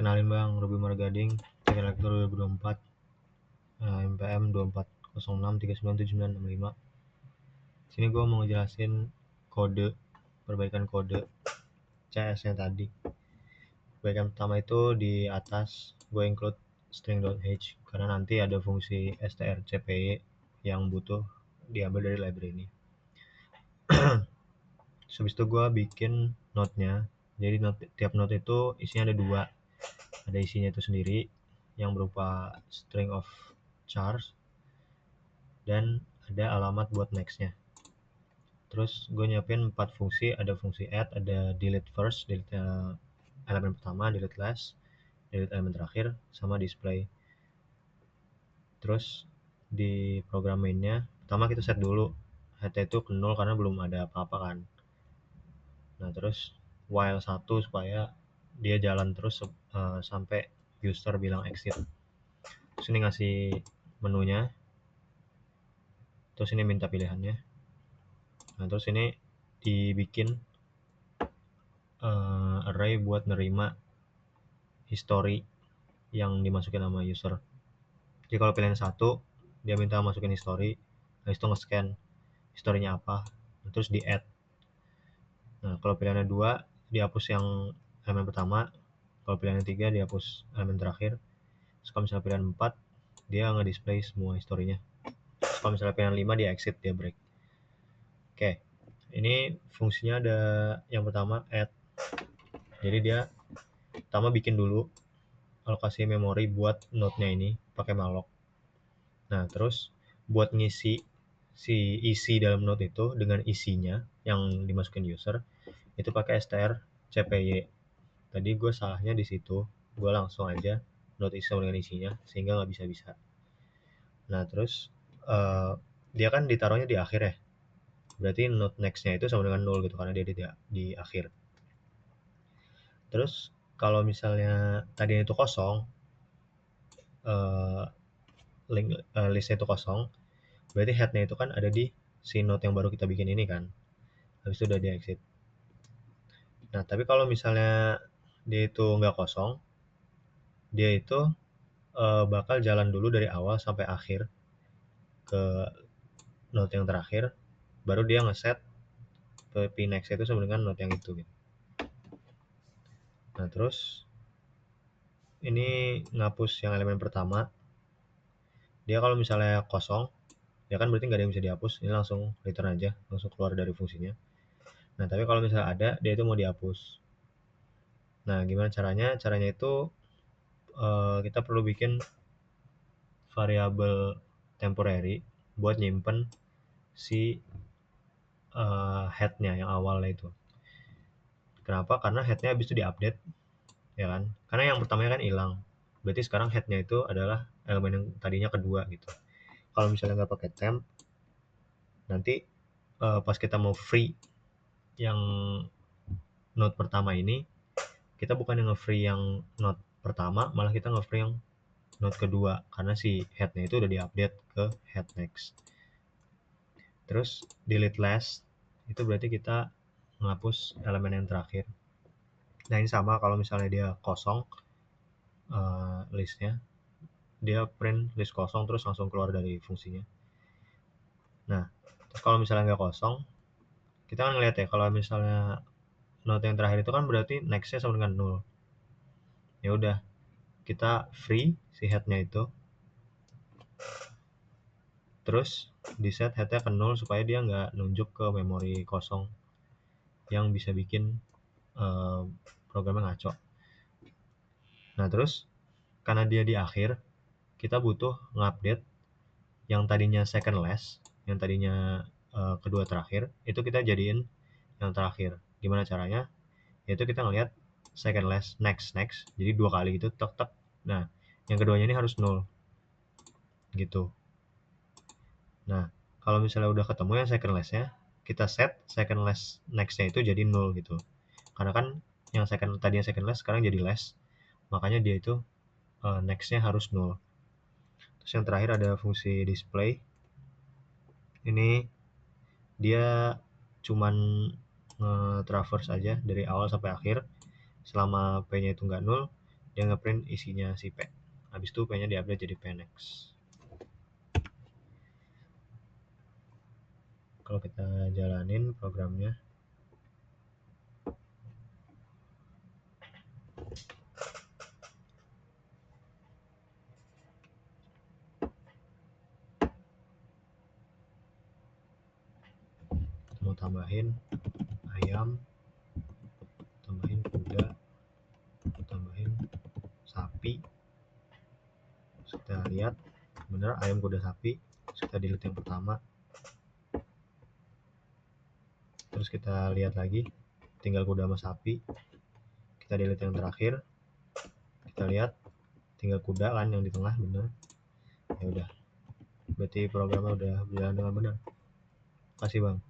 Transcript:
kenalin Bang, Ruby Margading, Teknik Elektro 2024, MPM 2406397965. Sini gue mau ngejelasin kode, perbaikan kode CS-nya tadi. Perbaikan pertama itu di atas gue include string.h karena nanti ada fungsi strcpy yang butuh diambil dari library ini. Habis itu gue bikin node-nya. Jadi tiap node itu isinya ada dua. Ada isinya itu sendiri yang berupa string of chars dan ada alamat buat next-nya. Terus gue nyiapin 4 fungsi, ada fungsi add, ada delete first, delete elemen pertama, delete last, delete elemen terakhir, sama display. Terus di program mainnya, pertama kita set dulu head itu ke 0 karena belum ada apa-apa kan. Nah terus while 1 supaya dia jalan terus sampai user bilang exit. Terus ini ngasih menunya, terus ini minta pilihannya. Nah terus ini dibikin array buat nerima history yang dimasukin sama user. Jadi kalau pilihan 1 dia minta masukin history, nah itu nge-scan historinya apa, terus di add. Nah kalau pilihannya 2 dihapus yang elemen pertama, kalau pilihan 3 dihapus elemen terakhir. Terus kalau misalnya pilihan 4 dia nge-display semua historinya. Terus kalau misalnya pilihan 5 dia exit, dia break. Oke, ini fungsinya ada yang pertama add. Jadi dia pertama bikin dulu alokasi memori buat node-nya ini pakai malloc. Nah terus buat ngisi si isi dalam node itu dengan isinya yang dimasukin user itu pakai strcpy. Tadi gue salahnya di situ, gue langsung aja node isi dengan isinya sehingga nggak bisa. Nah terus dia kan ditaruhnya di akhir ya, berarti node next-nya itu sama dengan 0 gitu karena dia di akhir. Terus kalau misalnya tadinya itu kosong, listnya itu kosong, berarti headnya itu kan ada di si node yang baru kita bikin ini kan, habis itu udah di exit. Nah tapi kalau misalnya dia itu nggak kosong, dia itu bakal jalan dulu dari awal sampai akhir ke node yang terakhir, baru dia ngeset p next itu sama dengan node yang itu gitu. Nah terus ini ngapus yang elemen pertama, dia kalau misalnya kosong ya kan berarti nggak ada yang bisa dihapus, ini langsung return aja, langsung keluar dari fungsinya. Nah tapi kalau misalnya ada, dia itu mau dihapus. Nah gimana caranya? Caranya itu kita perlu bikin variabel temporary buat nyimpen si headnya yang awalnya itu. Kenapa? Karena headnya habis itu diupdate, ya kan? Karena yang pertamanya kan hilang, berarti sekarang headnya itu adalah elemen yang tadinya kedua gitu. Kalau misalnya nggak pakai temp, nanti pas kita mau free yang node pertama ini, kita bukan yang nge-free yang node pertama, malah kita nge-free yang node kedua karena si headnya itu udah diupdate ke head next. Terus delete last itu berarti kita menghapus elemen yang terakhir. Nah ini sama kalau misalnya dia kosong listnya, dia print list kosong terus langsung keluar dari fungsinya. Nah terus kalau misalnya nggak kosong, kita kan ngeliat ya kalau misalnya node yang terakhir itu kan berarti next-nya sama dengan 0. Ya udah, kita free si headnya itu, terus di set headnya ke 0 supaya dia nggak nunjuk ke memori kosong yang bisa bikin programnya ngaco. Nah terus karena dia di akhir, kita butuh ngupdate yang tadinya second last, yang tadinya kedua terakhir, itu kita jadiin yang terakhir. Gimana caranya? Yaitu kita ngeliat second last, next, jadi 2 kali gitu, tek. Nah yang keduanya ini harus 0 gitu. Nah kalau misalnya udah ketemu yang second last-nya, kita set second last next-nya itu jadi 0 gitu. Karena kan yang tadinya second last sekarang jadi last, makanya dia itu next-nya harus 0. Terus yang terakhir ada fungsi display. Ini dia cuman traverse aja dari awal sampai akhir selama p-nya itu nggak 0, dia ngeprint isinya si P. Habis itu P-nya diupdate jadi PNX. Kalau kita jalanin programnya, mau tambahin ayam, tambahin kuda, tambahin sapi. Terus kita lihat bener ayam, kuda, sapi. Terus kita delete yang pertama, terus kita lihat lagi tinggal kuda sama sapi, kita delete yang terakhir, kita lihat tinggal kuda kan yang di tengah, bener. Ya udah, berarti programnya udah berjalan dengan benar. Kasih bang.